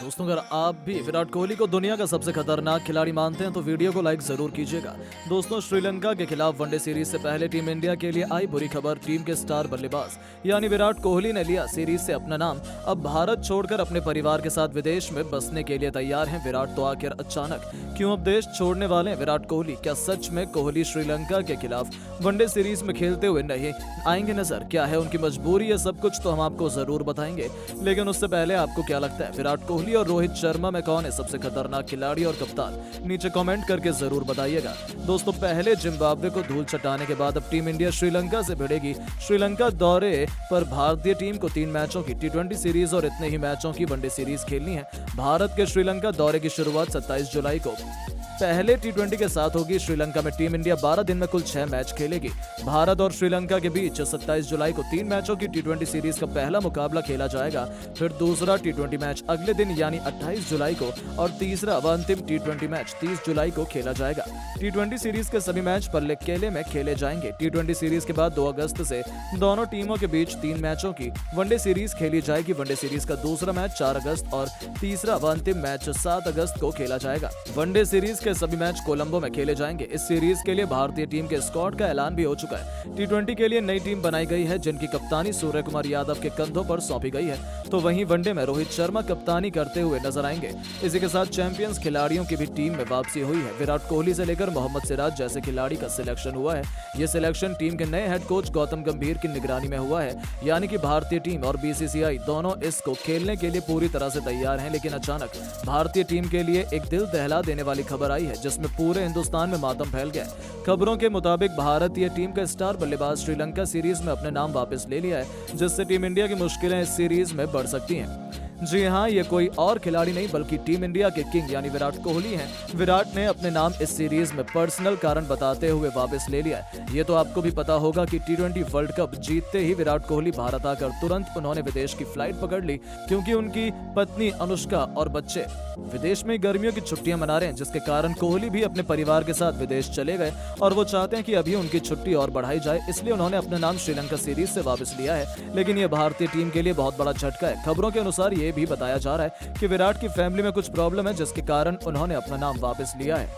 दोस्तों, अगर आप भी विराट कोहली को दुनिया का सबसे खतरनाक खिलाड़ी मानते हैं तो वीडियो को लाइक जरूर कीजिएगा। दोस्तों, श्रीलंका के खिलाफ वनडे सीरीज से पहले टीम इंडिया के लिए आई बुरी खबर। टीम के स्टार बल्लेबाज यानी विराट कोहली ने लिया सीरीज से अपना नाम। अब भारत छोड़कर अपने परिवार के साथ विदेश में बसने के लिए तैयार हैं विराट। तो आखिर अचानक क्यों अब देश छोड़ने वाले हैं विराट कोहली? क्या सच में कोहली श्रीलंका के खिलाफ वनडे सीरीज में खेलते हुए नहीं आएंगे नजर? क्या है उनकी मजबूरी? है सब कुछ तो हम आपको जरूर बताएंगे, लेकिन उससे पहले आपको क्या लगता है विराट कोहली और रोहित शर्मा में कौन है सबसे खतरनाक खिलाड़ी और कप्तान? नीचे कमेंट करके जरूर बताइएगा। दोस्तों, पहले जिम्बाब्वे को धूल चटाने के बाद अब टीम इंडिया श्रीलंका से भिड़ेगी। श्रीलंका दौरे पर भारतीय टीम को 3 मैचों की T20 सीरीज और इतने ही मैचों की वनडे सीरीज खेलनी है। भारत के श्रीलंका दौरे की शुरुआत 27 जुलाई को पहले T20 के साथ होगी। श्रीलंका में टीम इंडिया 12 दिन में कुल 6 मैच खेलेगी। भारत और श्रीलंका के बीच 27 जुलाई को 3 मैचों की T20 सीरीज का पहला मुकाबला खेला जाएगा। फिर दूसरा T20 मैच अगले दिन यानी 28 जुलाई को और तीसरा व अंतिम T20 मैच 30 जुलाई को खेला जाएगा। T20 सीरीज के सभी मैच पल्लेकेले में खेले जाएंगे। T20 सीरीज के बाद 2 अगस्त से दोनों टीमों के बीच 3 मैचों की वनडे सीरीज खेली जाएगी। वनडे सीरीज का दूसरा मैच 4 अगस्त और तीसरा व अंतिम मैच 7 अगस्त को खेला जाएगा। वनडे सीरीज के सभी मैच कोलंबो में खेले जाएंगे। इस सीरीज के लिए भारतीय टीम के स्क्वाड का ऐलान भी हो चुका है। T20 के लिए नई टीम बनाई गई है जिनकी कप्तानी सूर्य कुमार यादव के कंधों पर सौंपी गई है। तो वहीं वनडे में रोहित शर्मा कप्तानी करते हुए नजर आएंगे। इसी के साथ चैंपियंस खिलाड़ियों की भी टीम में वापसी हुई है। विराट कोहली से लेकर मोहम्मद सिराज जैसे खिलाड़ी का सिलेक्शन हुआ है। यह सिलेक्शन टीम के नए हेड कोच गौतम गंभीर की निगरानी में हुआ है। यानी कि भारतीय टीम और BCCI दोनों इसको खेलने के लिए पूरी तरह से तैयार हैं। लेकिन अचानक भारतीय टीम के लिए एक दिल दहला देने वाली खबर आई है जिसमें पूरे हिंदुस्तान में मातम फैल गया। खबरों के मुताबिक भारतीय टीम का स्टार बल्लेबाज श्रीलंका सीरीज में अपने नाम वापस ले लिया है, जिससे टीम इंडिया की मुश्किलें इस सीरीज में बढ़ सकती हैं। जी हाँ, ये कोई और खिलाड़ी नहीं बल्कि टीम इंडिया के किंग यानी विराट कोहली हैं। विराट ने अपने नाम इस सीरीज में पर्सनल कारण बताते हुए वापस ले लिया है। ये तो आपको भी पता होगा कि T20 वर्ल्ड कप जीतते ही विराट कोहली भारत आकर तुरंत उन्होंने विदेश की फ्लाइट पकड़ ली, क्योंकि उनकी पत्नी अनुष्का और बच्चे विदेश में गर्मियों की छुट्टियां मना रहे हैं, जिसके कारण कोहली भी अपने परिवार के साथ विदेश चले गए और वो चाहते हैं कि अभी उनकी छुट्टी और बढ़ाई जाए। इसलिए उन्होंने अपना नाम श्रीलंका सीरीज से वापस लिया है। लेकिन ये भारतीय टीम के लिए बहुत बड़ा झटका है। खबरों के अनुसार ये भी बताया जा रहा है कि विराट की फैमिली में कुछ प्रॉब्लम है, जिसके कारण उन्होंने अपना नाम वापस लिया है,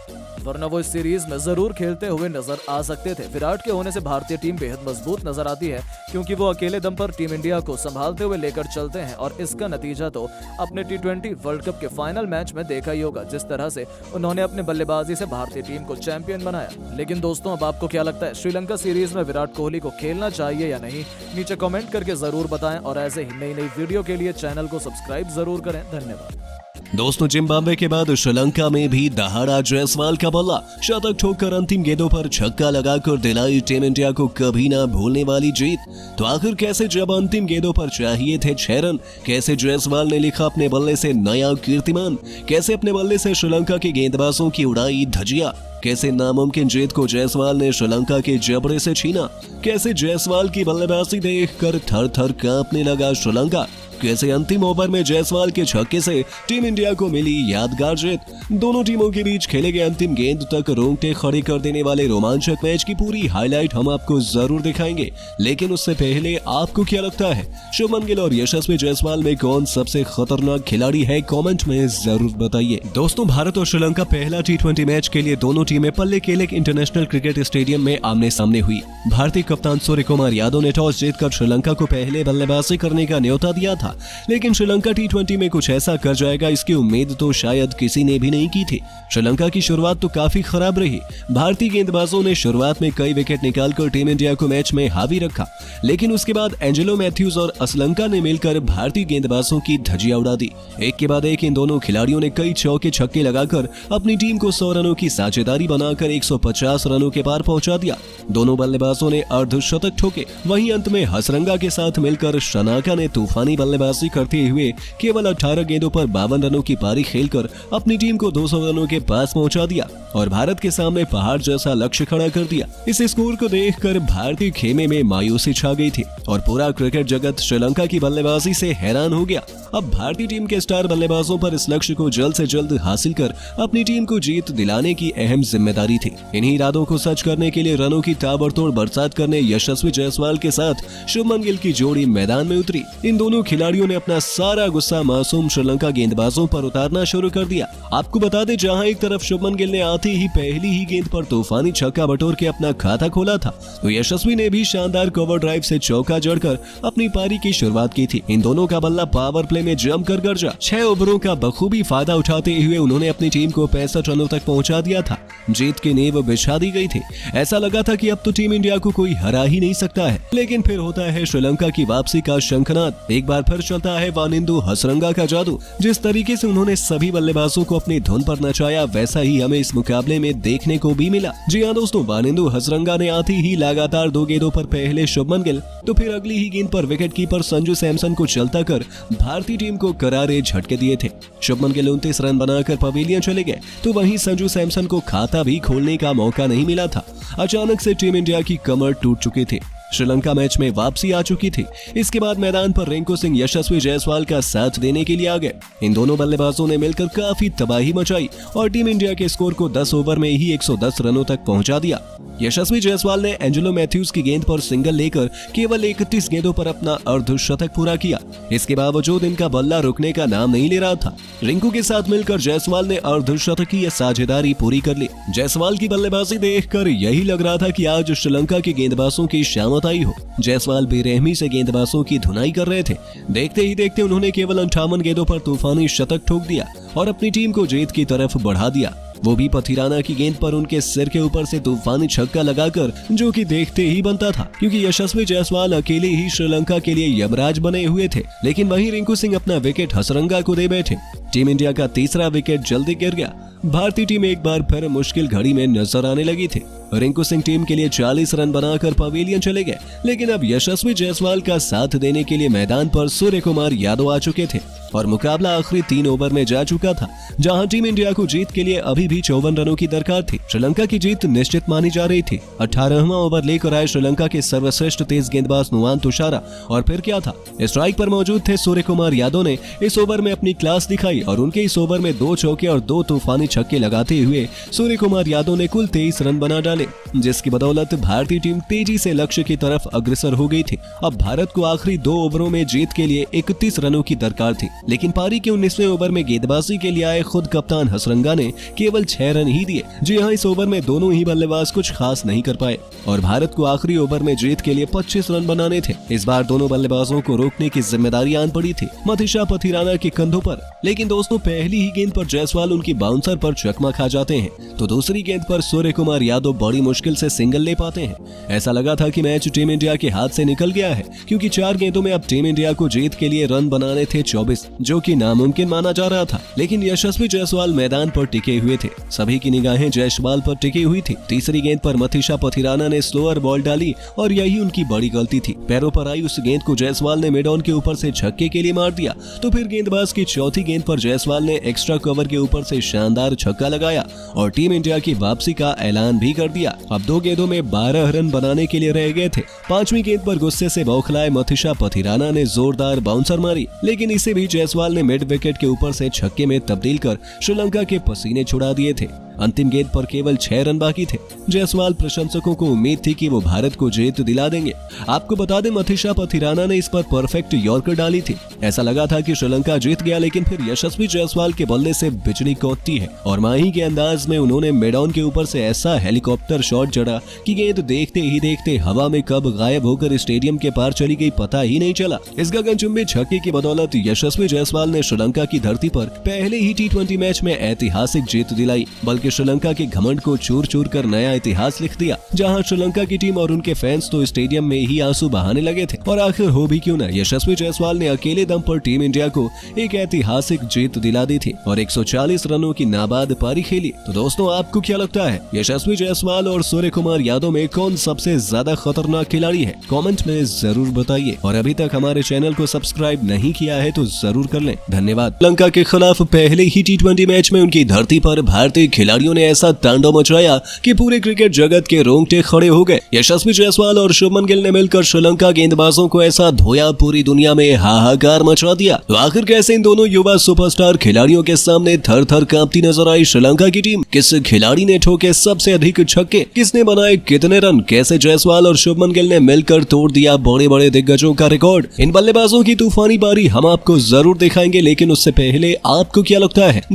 वरना वो इस सीरीज में जरूर खेलते हुए नजर आ सकते थे। विराट के होने से भारतीय टीम बेहद मजबूत नजर आती है, क्योंकि वो अकेले दम पर टीम इंडिया को संभालते हुए लेकर चलते हैं। और इसका नतीजा तो अपने T20 वर्ल्ड कप के फाइनल मैच में देखा ही होगा, जिस तरह से उन्होंने अपने बल्लेबाजी से भारतीय टीम को चैंपियन बनाया। लेकिन दोस्तों, अब आपको क्या लगता है श्रीलंका सीरीज में विराट कोहली को खेलना चाहिए या नहीं? नीचे कमेंट करके जरूर बताएं और ऐसे ही नई नई वीडियो के लिए चैनल को सब्सक्राइब जरूर करें। धन्यवाद। दोस्तों, जिम्बाब्वे के बाद श्रीलंका में भी दहाड़ा जायसवाल का बल्ला। शतक ठोककर अंतिम गेंदों पर छक्का लगाकर दिलाई टीम इंडिया को कभी ना भूलने वाली जीत। तो आखिर कैसे जब अंतिम गेंदों पर चाहिए थे 6 रन, कैसे जायसवाल ने लिखा अपने बल्ले से नया कीर्तिमान, कैसे अपने बल्ले से श्रीलंका के गेंदबाजों की उड़ाई धजिया, कैसे नामुमकिन जीत को जायसवाल ने श्रीलंका के जबड़े से छीना, कैसे जायसवाल की बल्लेबाजी देखकर थर थर कांपने लगा श्रीलंका, कैसे अंतिम ओवर में जायसवाल के छक्के से टीम इंडिया को मिली यादगार जीत। दोनों टीमों के बीच खेले गए अंतिम गेंद तक रोंगटे खड़े कर देने वाले रोमांचक मैच की पूरी हाईलाइट हम आपको जरूर दिखाएंगे। लेकिन उससे पहले आपको क्या लगता है शुभमन गिल और यशस्वी जायसवाल में कौन सबसे खतरनाक खिलाड़ी है? कमेंट में जरूर बताइए। दोस्तों, भारत और श्रीलंका पहला T20 मैच के लिए दोनों टीमें पल्लेकेले इंटरनेशनल क्रिकेट स्टेडियम में आमने सामने हुई। भारतीय कप्तान सूर्य कुमार यादव ने टॉस जीतकर श्रीलंका को पहले बल्लेबाजी करने का न्योता दिया था, लेकिन श्रीलंका T20 में कुछ ऐसा कर जाएगा इसकी उम्मीद तो शायद किसी ने भी नहीं की थी। श्रीलंका की शुरुआत तो काफी खराब रही। भारतीय गेंदबाजों ने शुरुआत में कई विकेट निकालकर टीम इंडिया को मैच में हावी रखा, लेकिन उसके बाद एंजेलो मैथ्यूज और असलंका ने मिलकर भारतीय गेंदबाजों की धजिया उड़ा दी। एक के बाद एक इन दोनों खिलाड़ियों ने कई चौके छक्के लगाकर अपनी टीम को 100 रनों की साझेदारी बनाकर 150 रनों के पार पहुंचा दिया। दोनों बल्लेबाजों ने अर्धशतक ठोके। वहीं अंत में हसरंगा के साथ मिलकर शनाका ने तूफानी बल्ले बल्लेबाजी करते हुए केवल 18 गेंदों पर 52 रनों की पारी खेलकर अपनी टीम को 200 रनों के पास पहुंचा दिया और भारत के सामने पहाड़ जैसा लक्ष्य खड़ा कर दिया। इस स्कोर को देखकर भारतीय खेमे में मायूसी छा गई थी और पूरा क्रिकेट जगत श्रीलंका की बल्लेबाजी से हैरान हो गया। अब भारतीय टीम के स्टार बल्लेबाजों पर इस लक्ष्य को जल्द से जल्द हासिल कर अपनी टीम को जीत दिलाने की अहम जिम्मेदारी थी। इन्हीं इरादों को सच करने के लिए रनों की ताबड़तोड़ बरसात करने यशस्वी जायसवाल के साथ शुभमन गिल की जोड़ी मैदान में उतरी। इन दोनों खिलाड़ियों ने अपना सारा गुस्सा मासूम श्रीलंका गेंदबाजों पर उतारना शुरू कर दिया। आपको बता दें, जहां एक तरफ शुभमन गिल ने आते ही पहली ही गेंद पर तूफानी छक्का बटोर के अपना खाता खोला था, तो यशस्वी ने भी शानदार कवर ड्राइव से चौका जड़कर अपनी पारी की शुरुआत की थी। इन दोनों का बल्ला पावर प्ले में जमकर गरजा। 6 ओवरों का बखूबी फायदा उठाते हुए उन्होंने अपनी टीम को 65 रनों तक पहुंचा दिया था। जीत की नींव बिछा दी गई थी। ऐसा लगा था कि अब तो टीम इंडिया को कोई हरा ही नहीं सकता है, लेकिन फिर होता है श्रीलंका की वापसी का शंखनाद। एक बार फिर चलता है वानिंदु हसरंगा का जादू। जिस तरीके से उन्होंने सभी बल्लेबाजों को अपनी धुन पर नचाया, वैसा ही हमें इस मुकाबले में देखने को भी मिला। जी हाँ दोस्तों, वानिंदु हसरंगा ने आती ही लगातार 2 गेंदों पर पहले शुभमन गिल तो फिर अगली ही गेंद पर विकेट कीपर संजू सैमसन को चलता कर भारतीय टीम को करारे झटके दिए थे। शुभमन गिल 29 रन बनाकर पवेलियन चले गए, तो वहीं संजू सैमसन को खाता भी खोलने का मौका नहीं मिला था। अचानक से टीम इंडिया की कमर टूट चुकी थी। श्रीलंका मैच में वापसी आ चुकी थी। इसके बाद मैदान पर रिंकू सिंह यशस्वी जायसवाल का साथ देने के लिए आ गए। इन दोनों बल्लेबाजों ने मिलकर काफी तबाही मचाई और टीम इंडिया के स्कोर को 10 ओवर में ही 110 रनों तक पहुंचा दिया। यशस्वी जायसवाल ने एंजेलो मैथ्यूज की गेंद पर सिंगल लेकर केवल 31 गेंदों पर अपना अर्धशतक पूरा किया। इसके बावजूद इनका बल्ला रुकने का नाम नहीं ले रहा था। रिंकू के साथ मिलकर जायसवाल ने अर्धशतकीय साझेदारी पूरी कर ली। जायसवाल की बल्लेबाजी देखकर यही लग रहा था कि आज श्रीलंका के गेंदबाजों की शामत आई हो। जायसवाल बेरहमी से गेंदबाजों की धुनाई कर रहे थे। देखते ही देखते उन्होंने केवल 58 गेंदों पर तूफानी शतक ठोक दिया और अपनी टीम को जीत की तरफ बढ़ा दिया, वो भी पथिराना की गेंद पर उनके सिर के ऊपर से तूफानी छक्का लगाकर, जो कि देखते ही बनता था, क्योंकि यशस्वी जायसवाल अकेले ही श्रीलंका के लिए यमराज बने हुए थे। लेकिन वहीं रिंकू सिंह अपना विकेट हसरंगा को दे बैठे। टीम इंडिया का तीसरा विकेट जल्दी गिर गया। भारतीय टीम एक बार फिर मुश्किल घड़ी में नजर आने लगी थी। रिंकू सिंह टीम के लिए 40 रन बनाकर पवेलियन चले गए, लेकिन अब यशस्वी जायसवाल का साथ देने के लिए मैदान पर सूर्य कुमार यादव आ चुके थे और मुकाबला आखिरी 3 ओवर में जा चुका था, जहां टीम इंडिया को जीत के लिए अभी भी 54 रनों की दरकार थी। श्रीलंका की जीत निश्चित मानी जा रही थी। 18वां ओवर लेकर आए श्रीलंका के सर्वश्रेष्ठ तेज गेंदबाज नुआन तुषारा, और फिर क्या था, स्ट्राइक पर मौजूद थे सूर्य कुमार यादव ने इस ओवर में अपनी क्लास दिखाई और उनके इस ओवर में 2 चौके और 2 तूफानी छक्के लगाते हुए सूर्य कुमार यादव ने कुल 23 रन बना डाले, जिसकी बदौलत भारतीय टीम तेजी से लक्ष्य की तरफ अग्रसर हो गई थी। अब भारत को आखिरी 2 ओवरों में जीत के लिए 31 रनों की दरकार थी, लेकिन पारी के 19वें ओवर में गेंदबाजी के लिए आए खुद कप्तान हसरंगा ने केवल 6 रन ही दिए। जी हां, इस ओवर में दोनों ही बल्लेबाज कुछ खास नहीं कर पाए और भारत को आखिरी ओवर में जीत के लिए 25 रन बनाने थे। इस बार दोनों बल्लेबाजों को रोकने की जिम्मेदारी आन पड़ी थी मथीशा पथिराना के कंधों पर। लेकिन दोस्तों, पहली ही गेंद पर जायसवाल उनकी बाउंसर पर चकमा खा जाते हैं, तो दूसरी गेंद पर सूर्य कुमार यादव बड़ी मुश्किल से सिंगल ले पाते हैं। ऐसा लगा था कि मैच टीम इंडिया के हाथ से निकल गया है, क्योंकि 4 गेंदों में अब टीम इंडिया को जीत के लिए रन बनाने थे 24, जो कि नामुमकिन माना जा रहा था। लेकिन यशस्वी जायसवाल मैदान पर टिके हुए थे। सभी की निगाहें जायसवाल पर टिकी हुई थी। तीसरी गेंद पर मथीशा पथिराना ने स्लोअर बॉल डाली और यही उनकी बड़ी गलती थी। पैरों पर आई उस गेंद को जायसवाल ने मिड ऑन के ऊपर से छक्के के लिए मार दिया, तो फिर गेंदबाज की चौथी गेंद पर जायसवाल ने एक्स्ट्रा कवर के ऊपर से शानदार छक्का लगाया और टीम इंडिया की वापसी का ऐलान भी कर दिया। अब 2 गेंदों में 12 रन बनाने के लिए रह गए थे। 5वीं गेंद पर गुस्से से बौखलाए मथीशा पथिराना ने जोरदार बाउंसर मारी, लेकिन इसे भी जायसवाल ने मिड विकेट के ऊपर से छक्के में तब्दील कर श्रीलंका के पसीने छुड़ा दिए थे। अंतिम गेंद पर केवल 6 रन बाकी थे। जायसवाल प्रशंसकों को उम्मीद थी कि वो भारत को जीत दिला देंगे। आपको बता दें, मथीशा पथिराना ने इस पर परफेक्ट यॉर्कर डाली थी। ऐसा लगा था कि श्रीलंका जीत गया, लेकिन फिर यशस्वी जायसवाल के बल्ले से बिजली कौटती है और माही के अंदाज में उन्होंने मिड ऑन के ऊपर से ऐसा हेलीकॉप्टर शॉट जड़ा कि गेंद देखते ही देखते हवा में कब गायब होकर स्टेडियम के पार चली गई पता ही नहीं चला। इस गगनचुंबी छक्के की बदौलत यशस्वी जायसवाल ने श्रीलंका की धरती पर पहले ही T20 मैच में ऐतिहासिक जीत दिलाई, बल्कि कि श्रीलंका के घमंड को चूर चूर कर नया इतिहास लिख दिया, जहां श्रीलंका की टीम और उनके फैंस तो स्टेडियम में ही आंसू बहाने लगे थे। और आखिर हो भी क्यों ना, यशस्वी जायसवाल ने अकेले दम पर टीम इंडिया को एक ऐतिहासिक जीत दिला दी थी और 140 रनों की नाबाद पारी खेली। तो दोस्तों, आपको क्या लगता है, यशस्वी जायसवाल और सूर्य कुमार यादव में कौन सबसे ज्यादा खतरनाक खिलाड़ी है? कमेंट में जरूर बताइए। और अभी तक हमारे चैनल को सब्सक्राइब नहीं किया है तो जरूर कर लें। धन्यवाद। श्रीलंका के खिलाफ पहले ही T20 मैच में उनकी धरती पर भारतीय खिलाड़ियों ने ऐसा तांडव मचाया कि पूरे क्रिकेट जगत के रोंगटे खड़े हो गए। यशस्वी जायसवाल और शुभमन गिल ने मिलकर श्रीलंका गेंदबाजों को ऐसा धोया, पूरी दुनिया में हाहाकार मचा दिया। तो आखिर कैसे इन दोनों युवा सुपरस्टार खिलाड़ियों के सामने थर थर कांपती नजर आई श्रीलंका की टीम? किस खिलाड़ी ने ठोके सबसे अधिक छक्के? किसने बनाए कितने रन? कैसे जायसवाल और शुभमन गिल ने मिलकर तोड़ दिया बड़े बड़े दिग्गजों का रिकॉर्ड? इन बल्लेबाजों की तूफानी पारी हम आपको जरूर दिखाएंगे, लेकिन उससे पहले आपको क्या लगता है